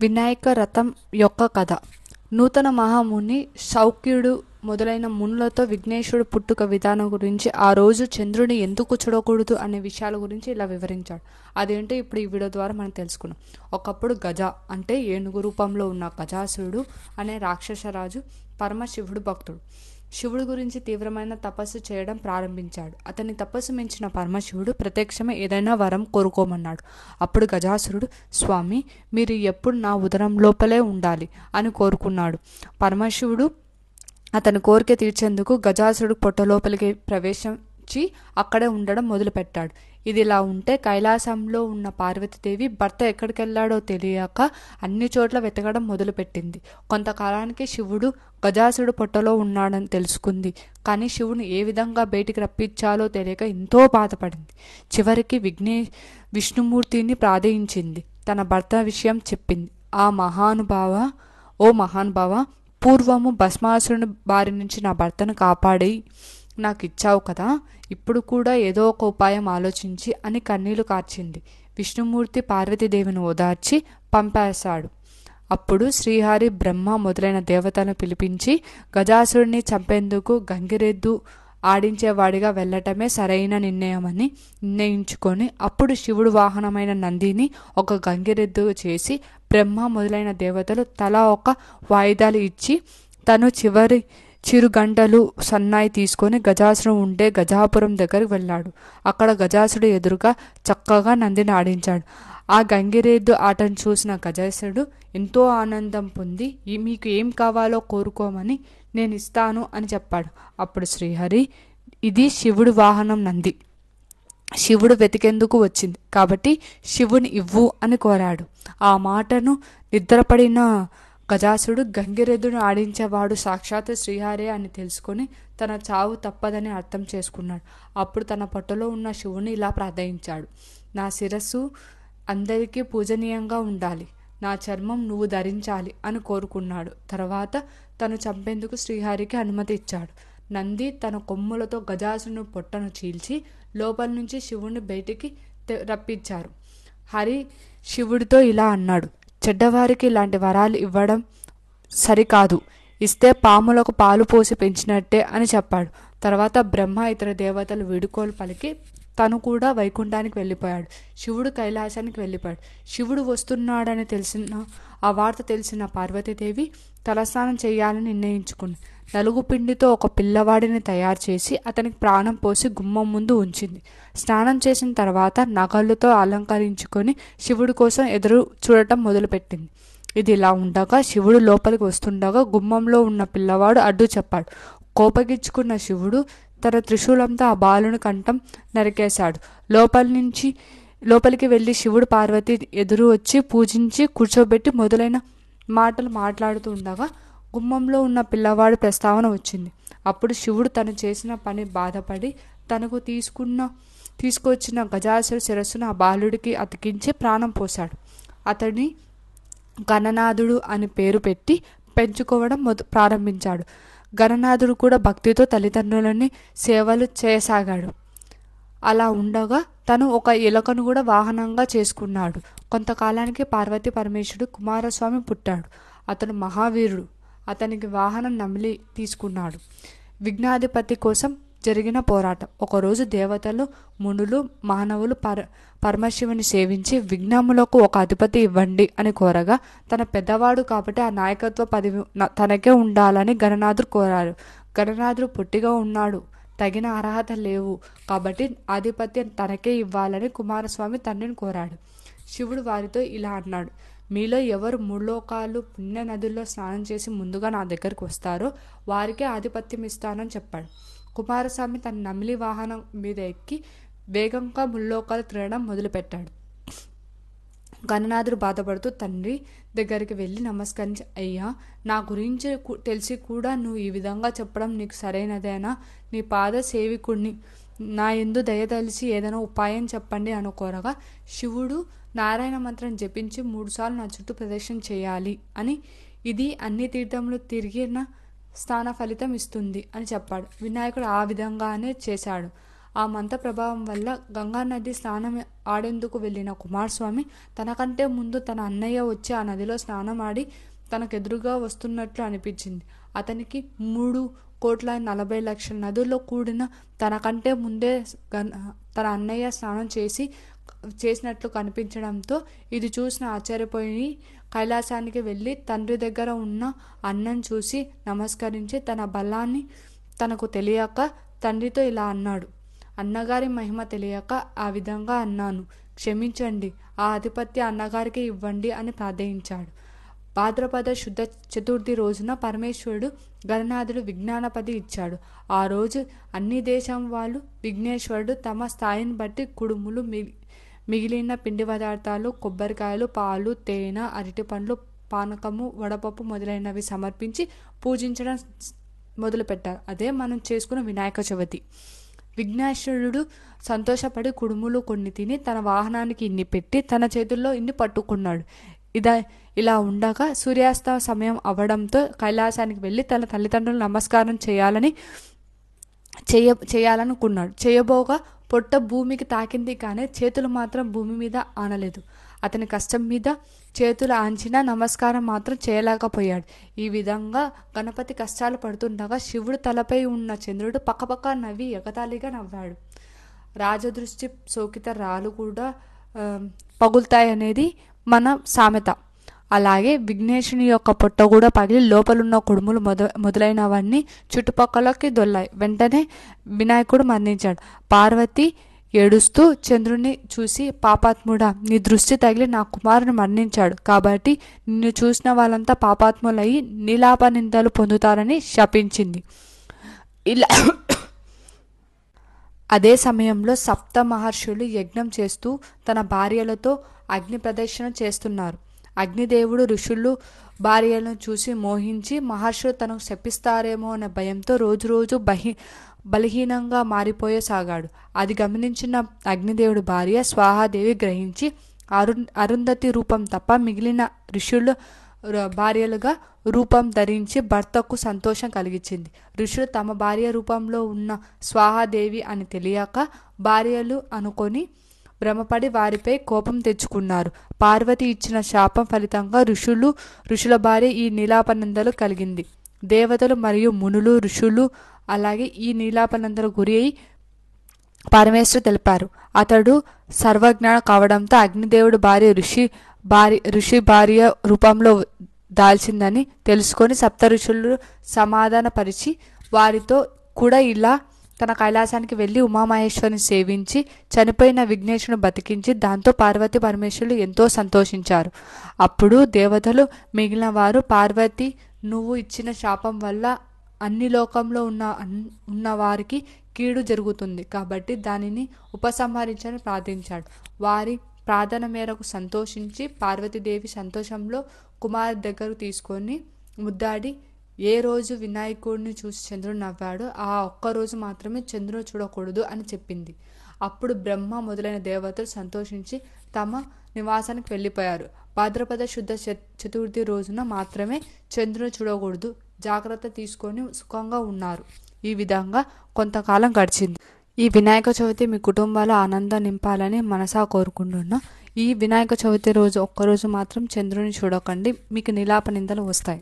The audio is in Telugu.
వినాయక రథం యొక్క కథ. నూతన మహాముని శౌక్యుడు మొదలైన మునులతో విఘ్నేశ్వరుడు పుట్టుక విధానం గురించి, ఆ రోజు చంద్రుని ఎందుకు చూడకూడదు అనే విషయాల గురించి ఇలా వివరించాడు. అదేంటో ఇప్పుడు ఈ వీడియో ద్వారా మనం తెలుసుకున్నాం. ఒకప్పుడు గజ అంటే ఏనుగు రూపంలో ఉన్న గజాసురుడు అనే రాక్షసరాజు పరమశివుడు భక్తుడు. శివుడి గురించి తీవ్రమైన తపస్సు చేయడం ప్రారంభించాడు. అతని తపస్సు మించిన పరమశివుడు ప్రత్యక్షమే ఏదైనా వరం కోరుకోమన్నాడు. అప్పుడు గజాసురుడు, స్వామి, మీరు ఎప్పుడు నా ఉదరం లోపలే ఉండాలి అని కోరుకున్నాడు. పరమశివుడు అతని కోరిక తీర్చేందుకు గజాసురుడు పొట్ట లోపలికి ప్రవేశించి అక్కడే ఉండడం మొదలుపెట్టాడు. ఇదిలా ఉంటే కైలాసంలో ఉన్న పార్వతీదేవి భర్త ఎక్కడికెళ్లాడో తెలియక అన్ని చోట్ల వెతకడం మొదలుపెట్టింది. కొంతకాలానికి శివుడు గజాసురుడు పొట్టలో ఉన్నాడని తెలుసుకుంది. కానీ శివుని ఏ విధంగా బయటికి రప్పించాలో తెలియక ఎంతో బాధపడింది. చివరికి విష్ణుమూర్తిని ప్రార్థించింది. తన భర్త విషయం చెప్పింది. ఓ మహానుభావ, పూర్వము భస్మాసురుని బారి నుంచి నా భర్తను కాపాడి నాకు ఇచ్చావు కదా, ఇప్పుడు కూడా ఏదో ఒక ఉపాయం ఆలోచించి అని కన్నీళ్లు కార్చింది. విష్ణుమూర్తి పార్వతీదేవిని ఓదార్చి పంపేశాడు. అప్పుడు శ్రీహరి, బ్రహ్మ మొదలైన దేవతలను పిలిపించి గజాసురుడిని చంపేందుకు గంగిరెద్దు ఆడించేవాడిగా వెళ్ళటమే సరైన నిర్ణయమని నిర్ణయించుకొని, అప్పుడు శివుడు వాహనమైన నందిని ఒక గంగిరెద్దు చేసి బ్రహ్మ మొదలైన దేవతలు తలా ఒక వాయిదాలు ఇచ్చి, తను చిరుగంటలు సన్నాయి తీసుకొని గజాసురుడు ఉండే గజాపురం దగ్గరికి వెళ్ళాడు. అక్కడ గజాసురుడు ఎదురుగా చక్కగా నందిని ఆడించాడు. ఆ గంగిరెద్దు ఆటను చూసిన గజాసురుడు ఎంతో ఆనందం పొంది, మీకు ఏం కావాలో కోరుకోమని నేను ఇస్తాను అని చెప్పాడు. అప్పుడు శ్రీహరి, ఇది శివుడి వాహనం నంది, శివుడు వెతికేందుకు వచ్చింది కాబట్టి శివుని ఇవ్వు అని కోరాడు. ఆ మాటను నిద్రపడిన గజాసురుడు గంగిరెద్దును ఆడించేవాడు సాక్షాత్ శ్రీహరే అని తెలుసుకొని తన చావు తప్పదని అర్థం చేసుకున్నాడు. అప్పుడు తన పొట్టలో ఉన్న శివుని ఇలా ప్రార్థించాడు. నా శిరస్సు అందరికీ పూజనీయంగా ఉండాలి, నా చర్మం నువ్వు ధరించాలి అని కోరుకున్నాడు. తర్వాత తను చంపేందుకు శ్రీహరికి అనుమతి ఇచ్చాడు. నంది తన కొమ్ములతో గజాసురుని పొట్టను చీల్చి లోపల నుంచి శివుని బయటికి రప్పించారు. హరి శివుడితో ఇలా అన్నాడు, చెడ్డవారికి ఇలాంటి వరాలు ఇవ్వడం సరికాదు, ఇస్తే పాములకు పాలు పోసి పెంచినట్టే అని చెప్పాడు. తర్వాత బ్రహ్మ ఇతర దేవతలు వీడుకోలు పలికి తను కూడా వైకుంఠానికి వెళ్ళిపోయాడు. శివుడు కైలాసానికి వెళ్ళిపోయాడు. శివుడు వస్తున్నాడని ఆ వార్త తెలిసిన పార్వతీదేవి తలస్నానం చేయాలని నిర్ణయించుకుంది. నలుగు పిండితో ఒక పిల్లవాడిని తయారు చేసి అతనికి ప్రాణం పోసి గుమ్మం ముందు ఉంచింది. స్నానం చేసిన తర్వాత నగలుతో అలంకరించుకొని శివుడి కోసం ఎదురు చూడటం మొదలుపెట్టింది. ఇది ఇలా ఉండగా శివుడు లోపలికి వస్తుండగా గుమ్మంలో ఉన్న పిల్లవాడు అడ్డు చెప్పాడు. కోపగించుకున్న శివుడు తన త్రిశూలంతో ఆ బాలుని కంఠం నరికేశాడు. లోపలికి వెళ్ళి శివుడు పార్వతి ఎదురు వచ్చి పూజించి కూర్చోబెట్టి మొదలైన మాటలు మాట్లాడుతూ ఉండగా గుమ్మంలో ఉన్న పిల్లవాడి ప్రస్తావన వచ్చింది. అప్పుడు శివుడు తను చేసిన పని బాధపడి తనకు తీసుకొచ్చిన గజాసుర శిరస్సును ఆ బాలుడికి అతికించి ప్రాణం పోశాడు. అతని గణనాథుడు అని పేరు పెట్టి పెంచుకోవడం ప్రారంభించాడు. గణనాథుడు కూడా భక్తితో తల్లిదండ్రులని సేవలు చేయసాగాడు. అలా ఉండగా తను ఒక ఎలుకను కూడా వాహనంగా చేసుకున్నాడు. కొంతకాలానికి పార్వతీ పరమేశ్వరుడు కుమారస్వామి పుట్టాడు. అతను మహావీరుడు. అతనికి వాహనం నమిలి తీసుకున్నాడు. విఘ్నాధిపతి కోసం జరిగిన పోరాటం. ఒకరోజు దేవతలు, మునులు, మానవులు పరమశివుని సేవించి విఘ్నములకు ఒక అధిపతి ఇవ్వండి అని కోరగా, తన పెద్దవాడు కాబట్టి ఆ నాయకత్వ పదవి తనకే ఉండాలని గణనాథుడు కోరారు. గణనాథుడు పొట్టిగా ఉన్నాడు, తగిన అర్హత లేవు కాబట్టి ఆధిపత్యం తనకే ఇవ్వాలని కుమారస్వామి తండ్రిని కోరాడు. శివుడు వారితో ఇలా అన్నాడు, మీలో ఎవరు ముల్లోకాలు పుణ్య నదుల్లో స్నానం చేసి ముందుగా నా దగ్గరికి వస్తారో వారికే ఆధిపత్యం ఇస్తానని చెప్పాడు. కుమారస్వామి తన నమిలి వాహనం మీద ఎక్కి వేగంగా ముల్లోకాలు తిరగడం మొదలుపెట్టాడు. గణనాథుడు బాధపడుతూ తండ్రి దగ్గరికి వెళ్ళి నమస్కరించి, అయ్యా, నా గురించి తెలిసి కూడా నువ్వు ఈ విధంగా చెప్పడం నీకు సరైనదేనా? నీ పాద సేవికుడిని, నా యందు దయతలిసి ఏదైనా ఉపాయం చెప్పండి అనుకోరగా, శివుడు నారాయణ మంత్రం జపించి 3 సార్లు నా చుట్టూ ప్రదక్షిణ చేయాలి అని, ఇది అన్ని తీర్థములు తిరిగిన స్థాన ఫలితం ఇస్తుంది అని చెప్పాడు. వినాయకుడు ఆ విధంగానే చేశాడు. ఆ మంత్ర ప్రభావం వల్ల గంగానది స్నానం ఆడేందుకు వెళ్ళిన కుమారస్వామి తనకంటే ముందు తన అన్నయ్య వచ్చి ఆ నదిలో స్నానం ఆడి తనకెదురుగా వస్తున్నట్లు అనిపించింది. అతనికి 3,40,00,000 నదుల్లో కూడిన తనకంటే ముందే తన అన్నయ్య స్నానం చేసినట్లు కనిపించడంతో ఇది చూసిన ఆశ్చర్యపోయి కైలాసానికి వెళ్ళి తండ్రి దగ్గర ఉన్న అన్నను చూసి నమస్కరించి తన బలాన్ని తనకు తెలియక తండ్రితో ఇలా అన్నాడు. అన్నగారి మహిమ తెలియక ఆ విధంగా అన్నాను, క్షమించండి, ఆ ఆధిపత్య అన్నగారికి ఇవ్వండి అని ప్రార్థించాడు. భాద్రపద శుద్ధ చతుర్థి రోజున పరమేశ్వరుడు గణనాథుడు విజ్ఞానపది ఇచ్చాడు. ఆ రోజు అన్ని దేశం వాళ్ళు విఘ్నేశ్వరుడు తమ స్థాయిని బట్టి కుడుములు, మిగిలిన పిండి పదార్థాలు, కొబ్బరికాయలు, పాలు, తేనె, అరటిపండ్లు, పానకము, వడపప్పు మొదలైనవి సమర్పించి పూజించడం మొదలుపెట్టారు. అదే మనం చేసుకున్న వినాయక చవితి. విఘ్నేశ్వరుడు సంతోషపడి కుడుములు కొన్ని తిని తన వాహనానికి ఇన్ని పెట్టి తన చేతుల్లో ఇన్ని పట్టుకున్నాడు. ఇలా ఉండగా సూర్యాస్త సమయం అవ్వడంతో కైలాసానికి వెళ్ళి తన తల్లిదండ్రులు నమస్కారం చేయాలనుకున్నాడు. చేయబోగా పొట్ట భూమికి తాకింది కానీ చేతులు మాత్రం భూమి మీద ఆనలేదు. అతని కష్టం మీద చేతులు ఆంచినా నమస్కారం మాత్రం చేయలేకపోయాడు. ఈ విధంగా గణపతి కష్టాలు పడుతుండగా శివుడు తలపై ఉన్న చంద్రుడు పక్కపక్క నవ్వి ఎగతాళిగా నవ్వాడు. రాజదృష్టి సోకిత రాళ్ళు కూడా పగులుతాయనేది మన సామెత. అలాగే విఘ్నేశుని యొక్క పొట్ట కూడా పగిలి లోపలున్న కుడుములు మొదలైనవన్నీ చుట్టుపక్కలకి దొల్లాయి. వెంటనే వినాయకుడు మరణించాడు. పార్వతి ఏడుస్తూ చంద్రుని చూసి, పాపాత్ముడా, నీ దృష్టి తగిలి నా కుమారుని మరణించాడు కాబట్టి నిన్ను చూసిన వాళ్ళంతా పాపాత్ములయ్యి నీలాప నిందలు పొందుతారని శపించింది. ఇలా అదే సమయంలో సప్త మహర్షులు యజ్ఞం చేస్తూ తన భార్యలతో అగ్ని ప్రదక్షిణ చేస్తున్నారు. అగ్నిదేవుడు ఋషులు భార్యలను చూసి మోహించి మహర్షులు తనకు శపిస్తారేమో అనే భయంతో రోజు బలహీనంగా మారిపోయసాగాడు. అది గమనించిన అగ్నిదేవుడు భార్య స్వాహాదేవి గ్రహించి అరుంధతి రూపం తప్ప మిగిలిన ఋషులు భార్యలుగా రూపం ధరించి భర్తకు సంతోషం కలిగించింది. ఋషులు తమ భార్య రూపంలో ఉన్న స్వాహాదేవి అని తెలియక భార్యలు అనుకొని భ్రమపడి వారిపై కోపం తెచ్చుకున్నారు. పార్వతి ఇచ్చిన శాపం ఫలితంగా ఋషుల భార్య ఈ నీలాపనందలు కలిగింది. దేవతలు మరియు మునులు, ఋషులు అలాగే ఈ నీలాపనందలు గురి అయి పరమేశ్వరు తెలిపారు. అతడు సర్వజ్ఞాన కావడంతో అగ్నిదేవుడు భార్య ఋషి భార్య రూపంలో దాల్చిందని తెలుసుకొని సప్త ఋషులు సమాధానపరిచి వారితో కూడా ఇలా తన కైలాసానికి వెళ్ళి ఉమామహేశ్వరిని సేవించి చనిపోయిన విఘ్నేశుని బతికించి దాంతో పార్వతి పరమేశ్వరులు ఎంతో సంతోషించారు. అప్పుడు దేవతలు మిగిలిన వారు, పార్వతి, నువ్వు ఇచ్చిన శాపం వల్ల అన్ని లోకంలో ఉన్న వారికి కీడు జరుగుతుంది కాబట్టి దానిని ఉపసంహరించని ప్రార్థించాడు. వారి ప్రార్థన మేరకు సంతోషించి పార్వతీదేవి సంతోషంలో కుమారు దగ్గరకు తీసుకొని ముద్దాడి, ఏ రోజు వినాయకుడిని చూసి చంద్రుడు నవ్వాడో ఆ ఒక్కరోజు మాత్రమే చంద్రుడు చూడకూడదు అని చెప్పింది. అప్పుడు బ్రహ్మ మొదలైన దేవతలు సంతోషించి తమ నివాసానికి వెళ్ళిపోయారు. భాద్రపద శుద్ధ చతుర్థి రోజున మాత్రమే చంద్రుడు చూడకూడదు జాగ్రత్త తీసుకొని సుఖంగా ఉన్నారు. ఈ విధంగా కొంతకాలం గడిచింది. ఈ వినాయక చవితి మీ కుటుంబాల ఆనందం నింపాలని మనసా కోరుకుంటున్నా. ఈ వినాయక చవితి రోజు ఒక్కరోజు మాత్రం చంద్రుని చూడకండి, మీకు నీలాప నిందలు వస్తాయి.